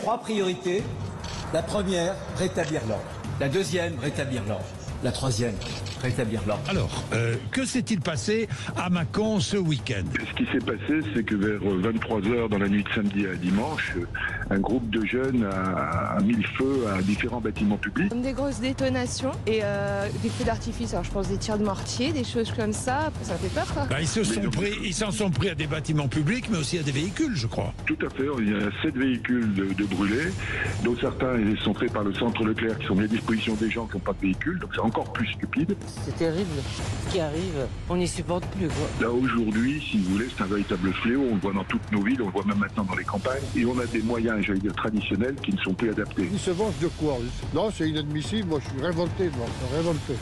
3 priorités. La première, rétablir l'ordre. La deuxième, rétablir l'ordre. La troisième, rétablir l'ordre. Alors, que s'est-il passé à Mâcon ce week-end? Ce qui s'est passé, c'est que vers 23h dans la nuit de samedi à dimanche, un groupe de jeunes a mis le feu à différents bâtiments publics. Des grosses détonations et des feux d'artifice. Alors je pense des tirs de mortier, des choses comme ça. Ça fait peur, quoi. Ils s'en sont pris à des bâtiments publics, mais aussi à des véhicules, je crois. Tout à fait. Il y a 7 véhicules de brûlés, dont certains sont faits par le centre Leclerc qui sont mis à disposition des gens qui n'ont pas de véhicule. Donc c'est encore plus stupide. C'est terrible ce qui arrive. On n'y supporte plus, quoi. Là aujourd'hui, si vous voulez, c'est un véritable fléau. On le voit dans toutes nos villes, on le voit même maintenant dans les campagnes. Et on a des moyens, j'allais dire, traditionnels qui ne sont plus adaptés. Ils se vengent de quoi? Non, c'est inadmissible. Moi, je suis révolté, révolté.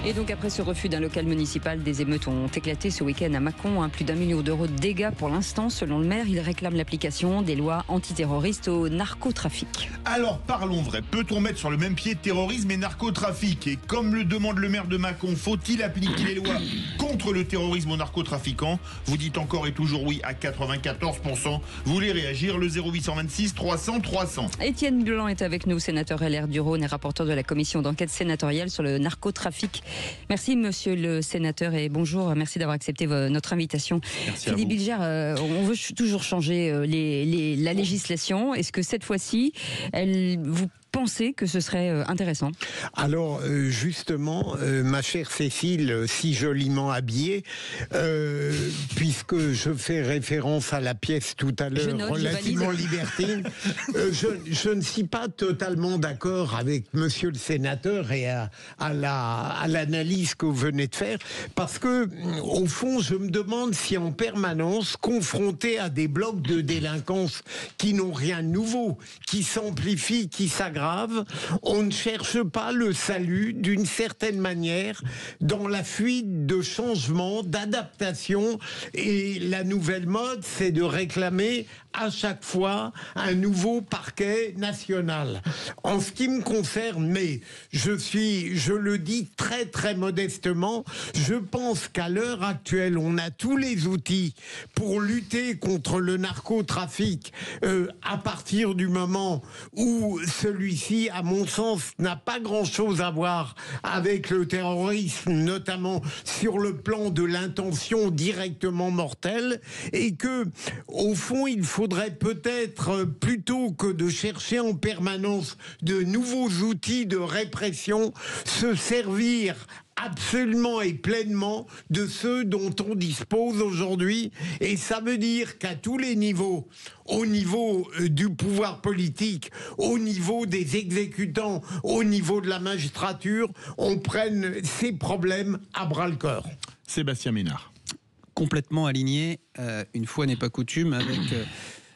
Et donc après ce refus d'un local municipal, des émeutes ont éclaté ce week-end à Mâcon. Plus d'1 million d'euros de dégâts pour l'instant. Selon le maire, il réclame l'application des lois antiterroristes au narcotrafic. Alors parlons vrai, peut-on mettre sur le même pied terrorisme et narcotrafic? Et comme le demande le maire de Mâcon, faut-il appliquer les lois contre le terrorisme aux narcotrafiquants? Vous dites encore et toujours oui à 94%. Vous voulez réagir? Le 0826 300 300. Étienne Blanc est avec nous, sénateur LR du Rhône et rapporteur de la commission d'enquête sénatoriale sur le narcotrafic. Merci monsieur le sénateur et bonjour, merci d'avoir accepté notre invitation. Merci Philippe Bilger, on veut toujours changer la législation. Est-ce que cette fois-ci, vous pensez que ce serait intéressant? Alors justement, ma chère Cécile, si joliment habillée, puisque je fais référence à la pièce tout à l'heure relativement libertine, je ne suis pas totalement d'accord avec monsieur le sénateur et à l'analyse que vous venez de faire, parce que au fond, je me demande si en permanence, confronté à des blocs de délinquance qui n'ont rien de nouveau, qui s'amplifient, qui s'aggravent, on ne cherche pas le salut d'une certaine manière dans la fuite de changement, d'adaptation, et la nouvelle mode, c'est de réclamer à chaque fois un nouveau parquet national. En ce qui me concerne, mais je le dis très très modestement, je pense qu'à l'heure actuelle, on a tous les outils pour lutter contre le narcotrafic à partir du moment où celui-ci, à mon sens, n'a pas grand-chose à voir avec le terrorisme, notamment sur le plan de l'intention directement mortelle, et que, au fond, il faudrait peut-être, plutôt que de chercher en permanence de nouveaux outils de répression, se servir absolument et pleinement de ceux dont on dispose aujourd'hui. Et ça veut dire qu'à tous les niveaux, au niveau du pouvoir politique, au niveau des exécutants, au niveau de la magistrature, on prenne ces problèmes à bras-le-corps. Sébastien Ménard. Complètement aligné, une fois n'est pas coutume, avec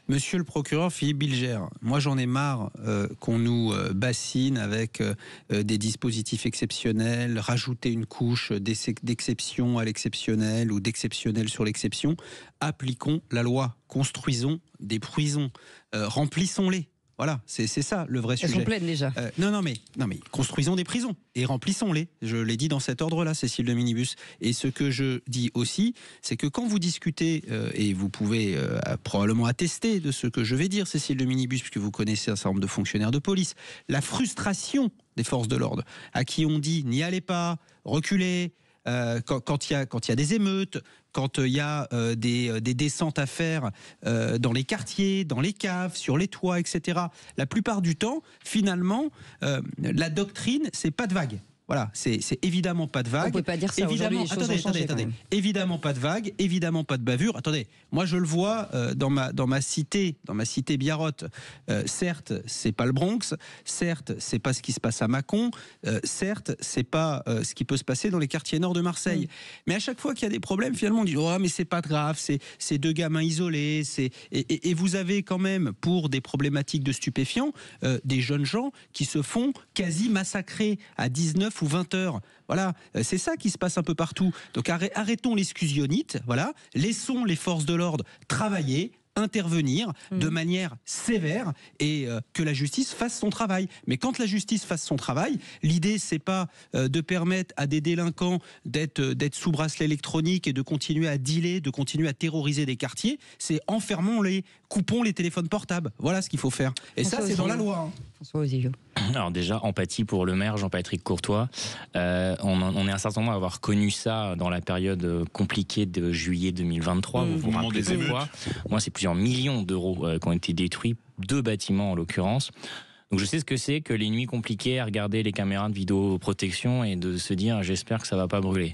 monsieur le procureur Philippe Bilger. Moi, j'en ai marre qu'on nous bassine avec des dispositifs exceptionnels, rajouter une couche d'exception à l'exceptionnel ou d'exceptionnel sur l'exception. Appliquons la loi, construisons des prisons, remplissons-les. Voilà, c'est ça le vrai sujet. Elles sont pleines déjà. Non, mais construisons des prisons et remplissons-les. Je l'ai dit dans cet ordre-là, Cécile de Minibus. Et ce que je dis aussi, c'est que quand vous discutez, et vous pouvez probablement attester de ce que je vais dire, Cécile de Minibus, puisque vous connaissez un certain nombre de fonctionnaires de police, la frustration des forces de l'ordre, à qui on dit n'y allez pas, reculez, quand il y a des émeutes, quand il y a des descentes à faire dans les quartiers, dans les caves, sur les toits, etc. La plupart du temps, finalement, la doctrine, c'est pas de vague. Voilà, c'est évidemment pas de vague. On peut pas dire ça évidemment, aujourd'hui. Attendez. Évidemment pas de vague, évidemment pas de bavure. Attendez, moi je le vois dans ma cité Biarrotte. Certes, c'est pas le Bronx. Certes, c'est pas ce qui se passe à Mâcon. Certes, c'est pas ce qui peut se passer dans les quartiers nord de Marseille. Mais à chaque fois qu'il y a des problèmes, finalement, on dit oh mais c'est pas grave, c'est 2 gamins isolés. Et vous avez quand même pour des problématiques de stupéfiants des jeunes gens qui se font quasi massacrer à 19 ou 20 heures. Voilà, c'est ça qui se passe un peu partout. Donc arrêtons l'exclusionnite, voilà, laissons les forces de l'ordre travailler, intervenir de manière sévère et que la justice fasse son travail. Mais quand la justice fasse son travail, l'idée c'est pas de permettre à des délinquants d'être sous bracelet électronique et de continuer à dealer, de continuer à terroriser des quartiers, c'est enfermons-les, coupons les téléphones portables. Voilà ce qu'il faut faire. Et ça, c'est dans la loi. François Osillo. Alors déjà, empathie pour le maire Jean-Patrick Courtois. On est un certain nombre à avoir connu ça dans la période compliquée de juillet 2023. Vous vous rappelez pourquoi ? Moi, c'est plusieurs millions d'euros qui ont été détruits, 2 bâtiments en l'occurrence. Donc je sais ce que c'est que les nuits compliquées à regarder les caméras de vidéoprotection et de se dire j'espère que ça va pas brûler.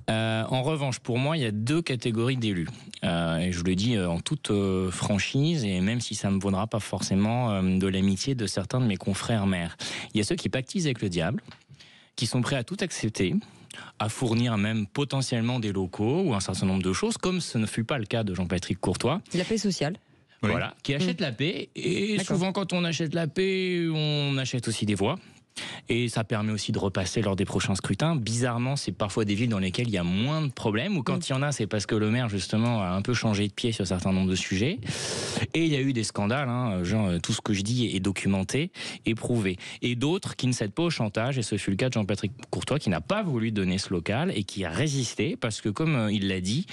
En revanche, pour moi, il y a 2 catégories d'élus. Et je le dis en toute franchise, et même si ça ne me vaudra pas forcément de l'amitié de certains de mes confrères maires. Il y a ceux qui pactisent avec le diable, qui sont prêts à tout accepter, à fournir même potentiellement des locaux ou un certain nombre de choses, comme ce ne fut pas le cas de Jean-Patrick Courtois. La paix sociale. Voilà, qui achète la paix. Et souvent, quand on achète la paix, on achète aussi des voix. Et ça permet aussi de repasser lors des prochains scrutins. Bizarrement, c'est parfois des villes dans lesquelles il y a moins de problèmes, ou quand il y en a, c'est parce que le maire, justement, a un peu changé de pied sur un certain nombre de sujets. Et il y a eu des scandales, genre tout ce que je dis est documenté et prouvé. Et d'autres qui ne cèdent pas au chantage, et ce fut le cas de Jean-Patrick Courtois, qui n'a pas voulu donner ce local et qui a résisté, parce que comme il l'a dit,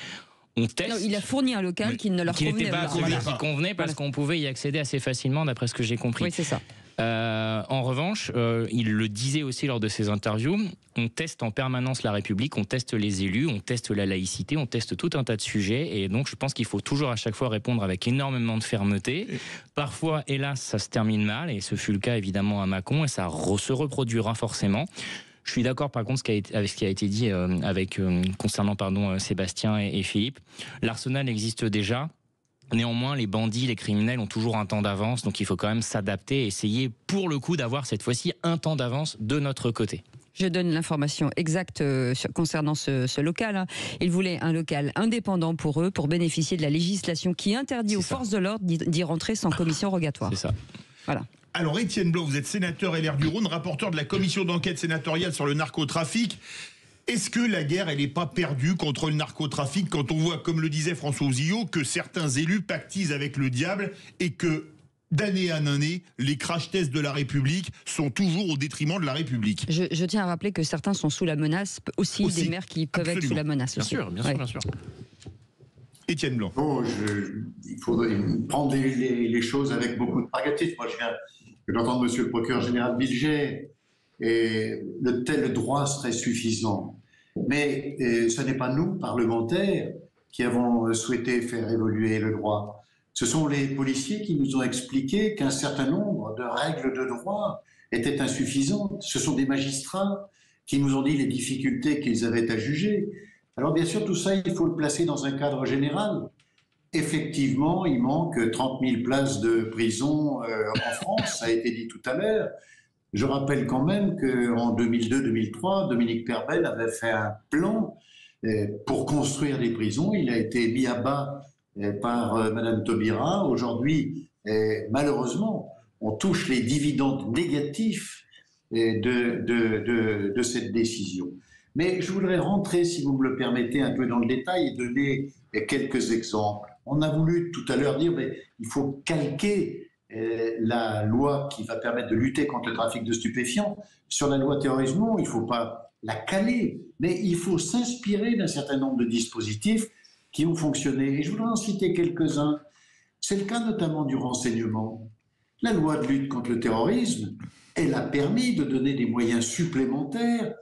on teste. Non, il a fourni un local qui ne leur convenait pas. Qui n'était pas celui qui convenait parce qu'on pouvait y accéder assez facilement, d'après ce que j'ai compris. Oui, c'est ça. En revanche, il le disait aussi lors de ses interviews, on teste en permanence la République, on teste les élus, on teste la laïcité, on teste tout un tas de sujets. Et donc, je pense qu'il faut toujours à chaque fois répondre avec énormément de fermeté. Parfois, hélas, ça se termine mal. Et ce fut le cas évidemment à Mâcon. Et ça se reproduira forcément. Je suis d'accord par contre avec ce qui a été dit concernant Sébastien et Philippe. L'arsenal existe déjà. Néanmoins, les bandits, les criminels ont toujours un temps d'avance, donc il faut quand même s'adapter et essayer pour le coup d'avoir cette fois-ci un temps d'avance de notre côté. Je donne l'information exacte concernant ce local. Ils voulaient un local indépendant pour eux, pour bénéficier de la législation qui interdit aux forces de l'ordre d'y rentrer sans commission rogatoire. C'est ça. Voilà. Alors Étienne Blanc, vous êtes sénateur LR du Rhône, rapporteur de la commission d'enquête sénatoriale sur le narcotrafic. Est-ce que la guerre, elle n'est pas perdue contre le narcotrafic quand on voit, comme le disait François Osillo, que certains élus pactisent avec le diable et que d'année en année, les crash tests de la République sont toujours au détriment de la République? Je tiens à rappeler que certains sont sous la menace, aussi des maires qui peuvent être sous la menace. Bien sûr. Étienne Blanc. Il faudrait prendre les choses avec beaucoup de pragmatisme. Moi, je viens d'entendre monsieur le procureur général Bilger, et le tel droit serait suffisant. Mais ce n'est pas nous, parlementaires, qui avons souhaité faire évoluer le droit. Ce sont les policiers qui nous ont expliqué qu'un certain nombre de règles de droit étaient insuffisantes. Ce sont des magistrats qui nous ont dit les difficultés qu'ils avaient à juger. Alors bien sûr, tout ça, il faut le placer dans un cadre général. Effectivement, il manque 30 000 places de prison en France, ça a été dit tout à l'heure. Je rappelle quand même qu'en 2002-2003, Dominique Perben avait fait un plan pour construire des prisons. Il a été mis à bas par Madame Taubira. Aujourd'hui, malheureusement, on touche les dividendes négatifs de cette décision. Mais je voudrais rentrer, si vous me le permettez, un peu dans le détail et donner quelques exemples. On a voulu tout à l'heure dire qu'il faut calquer la loi qui va permettre de lutter contre le trafic de stupéfiants sur la loi terrorisme. Non, il ne faut pas la caler, mais il faut s'inspirer d'un certain nombre de dispositifs qui ont fonctionné. Et je voudrais en citer quelques-uns. C'est le cas notamment du renseignement. La loi de lutte contre le terrorisme, elle a permis de donner des moyens supplémentaires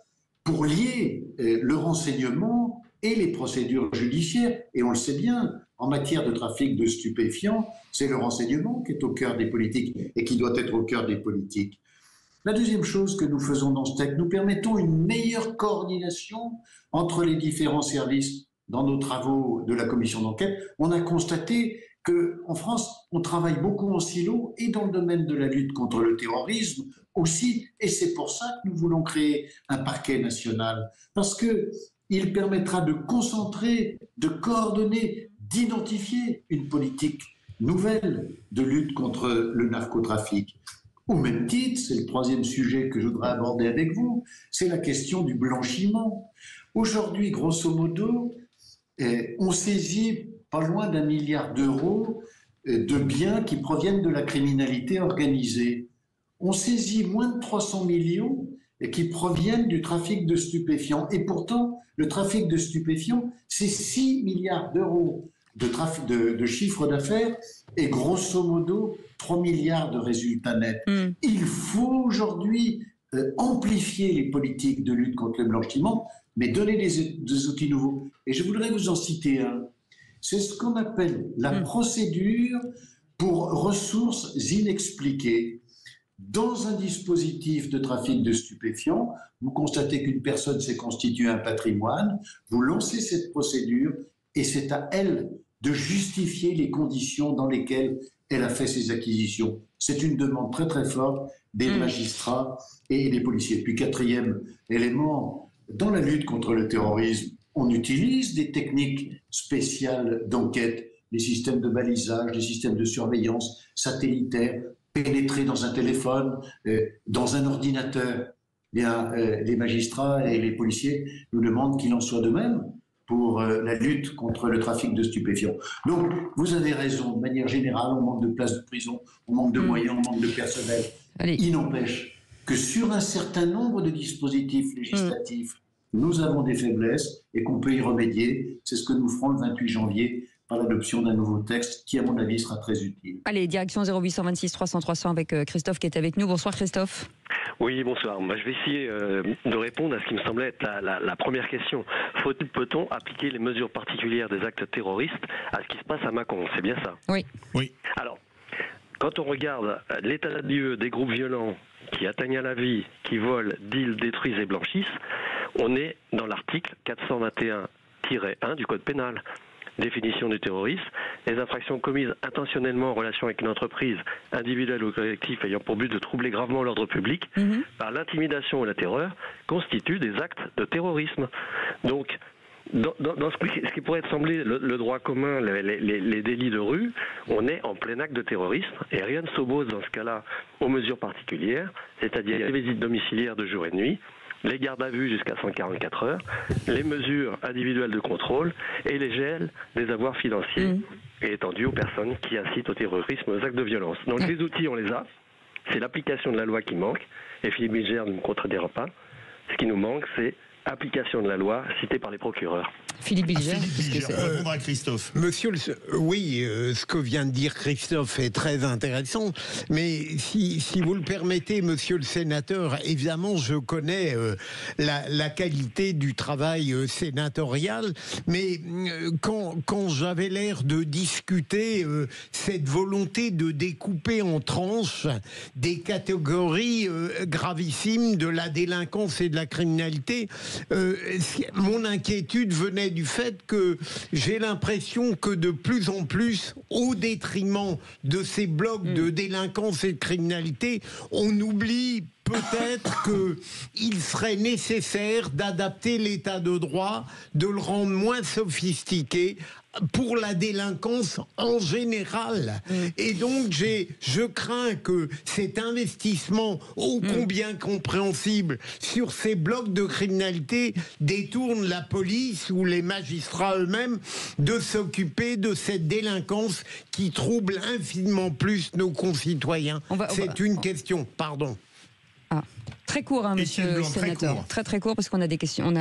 pour lier le renseignement et les procédures judiciaires. Et on le sait bien, en matière de trafic de stupéfiants, c'est le renseignement qui est au cœur des politiques et qui doit être au cœur des politiques. La deuxième chose que nous faisons dans ce texte, nous permettons une meilleure coordination entre les différents services. Dans nos travaux de la commission d'enquête, on a constaté qu'en France, on travaille beaucoup en silo et dans le domaine de la lutte contre le terrorisme aussi. Et c'est pour ça que nous voulons créer un parquet national. Parce qu'il permettra de concentrer, de coordonner, d'identifier une politique nouvelle de lutte contre le narcotrafic. Au même titre, c'est le troisième sujet que je voudrais aborder avec vous, c'est la question du blanchiment. Aujourd'hui, grosso modo, on saisit pas loin d'1 milliard d'euros de biens qui proviennent de la criminalité organisée. On saisit moins de 300 millions et qui proviennent du trafic de stupéfiants. Et pourtant, le trafic de stupéfiants, c'est 6 milliards d'euros de chiffre d'affaires et grosso modo 3 milliards de résultats nets. Il faut aujourd'hui amplifier les politiques de lutte contre le blanchiment, mais donner des outils nouveaux. Et je voudrais vous en citer un. C'est ce qu'on appelle la procédure pour ressources inexpliquées. Dans un dispositif de trafic de stupéfiants, vous constatez qu'une personne s'est constituée un patrimoine, vous lancez cette procédure et c'est à elle de justifier les conditions dans lesquelles elle a fait ses acquisitions. C'est une demande très très forte des magistrats et des policiers. Puis quatrième élément, dans la lutte contre le terrorisme, on utilise des techniques spéciales d'enquête, les systèmes de balisage, les systèmes de surveillance satellitaire, pénétrer dans un téléphone, dans un ordinateur. Bien, les magistrats et les policiers nous demandent qu'il en soit de même pour la lutte contre le trafic de stupéfiants. Donc, vous avez raison, de manière générale, on manque de places de prison, on manque de moyens, on manque de personnel. Il n'empêche que sur un certain nombre de dispositifs législatifs, nous avons des faiblesses et qu'on peut y remédier. C'est ce que nous ferons le 28 janvier par l'adoption d'un nouveau texte qui, à mon avis, sera très utile. Allez, direction 0826 300 300 avec Christophe qui est avec nous. Bonsoir Christophe. Oui, bonsoir. Moi, je vais essayer de répondre à ce qui me semblait être la première question. Peut-on appliquer les mesures particulières des actes terroristes à ce qui se passe à Mâcon? C'est bien ça? Oui. Oui. Alors, quand on regarde l'état de lieu des groupes violents qui atteignent à la vie, qui volent, dealent, détruisent et blanchissent, on est dans l'article 421-1 du Code pénal. Définition du terrorisme, les infractions commises intentionnellement en relation avec une entreprise, individuelle ou collective ayant pour but de troubler gravement l'ordre public, par l'intimidation ou la terreur, constituent des actes de terrorisme. Donc, dans ce qui pourrait sembler le droit commun, les délits de rue, on est en plein acte de terrorisme et rien ne s'oppose dans ce cas-là aux mesures particulières, c'est-à-dire les visites domiciliaires de jour et de nuit, les gardes à vue jusqu'à 144 heures, les mesures individuelles de contrôle et les gels des avoirs financiers et étendus aux personnes qui incitent au terrorisme, aux actes de violence. Donc les outils, on les a. C'est l'application de la loi qui manque. Et Philippe Bilger ne me contredira pas. Ce qui nous manque, c'est application de la loi citée par les procureurs. Philippe Bilger, répondre à Christophe. Monsieur, oui, ce que vient de dire Christophe est très intéressant, mais si vous le permettez, monsieur le sénateur, évidemment, je connais la qualité du travail sénatorial, mais quand j'avais l'air de discuter cette volonté de découper en tranches des catégories gravissimes de la délinquance et de la criminalité, mon inquiétude venait du fait que j'ai l'impression que de plus en plus, au détriment de ces blocs de délinquance et de criminalité, on oublie peut-être qu'il serait nécessaire d'adapter l'état de droit, de le rendre moins sophistiqué pour la délinquance en général. Et donc je crains que cet investissement ô combien compréhensible sur ces blocs de criminalité détourne la police ou les magistrats eux-mêmes de s'occuper de cette délinquance qui trouble infiniment plus nos concitoyens. C'est une question, pardon. Ah, très court, hein, monsieur le sénateur. Très très court parce qu'on a des questions.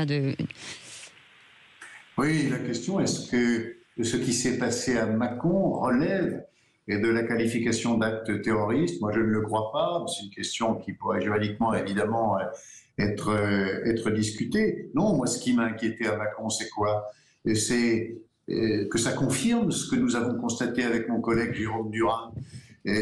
Oui, la question, est-ce que ce qui s'est passé à Mâcon relève de la qualification d'acte terroriste? Moi, je ne le crois pas. C'est une question qui pourrait juridiquement, évidemment, être discutée. Non, moi, ce qui m'a inquiété à Mâcon, c'est quoi? C'est que ça confirme ce que nous avons constaté avec mon collègue Jérôme Durin,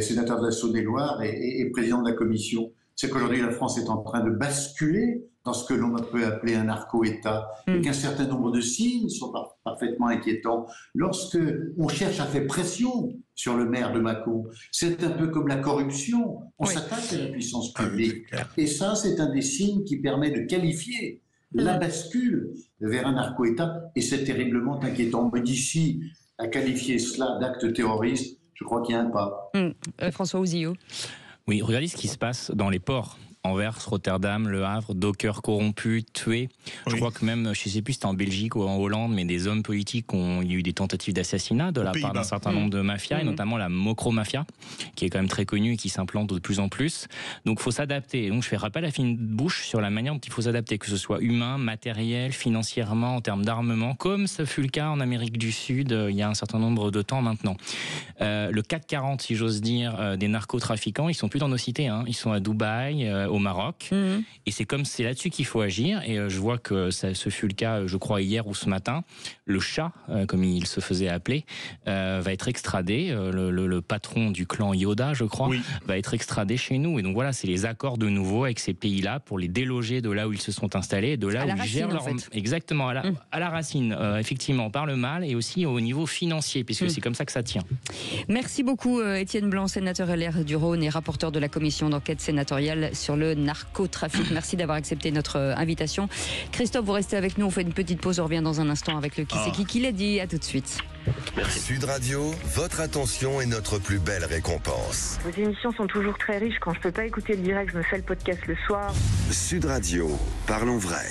sénateur de la Saône-et-Loire et président de la commission. C'est qu'aujourd'hui, la France est en train de basculer dans ce que l'on peut appeler un narco-État, et qu'un certain nombre de signes sont parfaitement inquiétants. Lorsque on cherche à faire pression sur le maire de Mâcon, c'est un peu comme la corruption. On s'attaque à la puissance publique. Et ça, c'est un des signes qui permet de qualifier la bascule vers un narco-État, et c'est terriblement inquiétant. Mais d'ici à qualifier cela d'acte terroriste, je crois qu'il y a un pas. François Ouzillot. Oui, regardez ce qui se passe dans les ports Anvers, Rotterdam, Le Havre, dockers corrompus, tués. Je crois que même, je ne sais plus si c'était en Belgique ou en Hollande, mais des hommes politiques il y a eu des tentatives d'assassinat de la part d'un certain nombre de mafias, et notamment la Mokro Mafia, qui est quand même très connue et qui s'implante de plus en plus. Donc il faut s'adapter. Donc je fais rappel à fine bouche sur la manière dont il faut s'adapter, que ce soit humain, matériel, financièrement, en termes d'armement, comme ce fut le cas en Amérique du Sud il y a un certain nombre de temps maintenant. Le 440, si j'ose dire, des narcotrafiquants, ils sont plus dans nos cités, hein. Ils sont à Dubaï, au Maroc, et c'est là-dessus qu'il faut agir. Et je vois que ce fut le cas, je crois, hier ou ce matin. Le chat, comme il se faisait appeler, va être extradé. Le patron du clan Yoda, je crois, va être extradé chez nous. Et donc voilà, c'est les accords de nouveau avec ces pays-là pour les déloger de là où ils se sont installés, de là où ils gèrent leur... Exactement, à la racine, effectivement, par le mal, et aussi au niveau financier, puisque c'est comme ça que ça tient. Merci beaucoup Étienne Blanc, sénateur LR du Rhône et rapporteur de la commission d'enquête sénatoriale sur le narcotrafic. Merci d'avoir accepté notre invitation. Christophe, vous restez avec nous, on fait une petite pause, on revient dans un instant avec le Qui c'est qui l'a dit. À tout de suite. Merci. Sud Radio, votre attention est notre plus belle récompense. Vos émissions sont toujours très riches. Quand je peux pas écouter le direct, je me fais le podcast le soir. Sud Radio, parlons vrai.